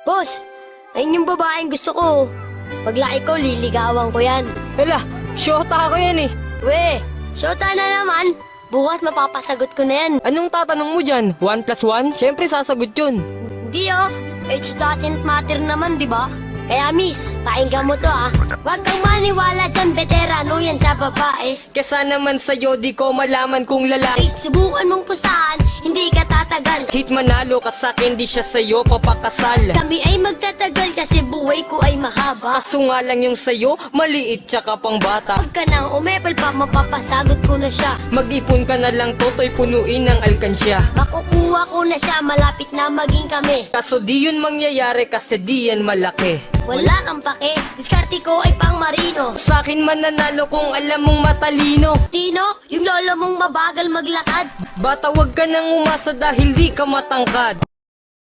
Boss, ayun yung babaeng gusto ko. Paglaki ko, liligawan ko yan. Hala, syota ako yan eh. We, syota na naman. Bukas mapapasagot ko na yan. Anong tatanong mo dyan? 1 plus 1? Siyempre sasagot yun. Hindi oh, age doesn't matter naman, di ba? Kaya miss, pakinggan mo to ah. Huwag kang maniwala dyan, veterano yan sa babae. Kesa naman sa'yo, di ko malaman kung lalaki. Subukan mong pustahan, hindi ka tatagal. Kahit manalo ka sa'kin, di siya sa'yo papakasal. Kami ay magtatagal kasi buhay ko ay mahaba. Kaso nga lang yung sa'yo, maliit tsaka pang bata. Huwag ka nang umepal pa, mapapasagot ko na siya. Mag-ipon ka na lang, toto'y punuin ng alkansya. Makukuha ko na siya, malapit na maging kami. Kaso di yun mangyayari kasi di yan malaki. Wala kang pake, diskarte ko ay pang marino. Sa'kin mananalo kung alam mong matalino. Tino, yung lolo mong mabagal maglakad. Bata, wag ka nang umasa dahil di ka matangkad.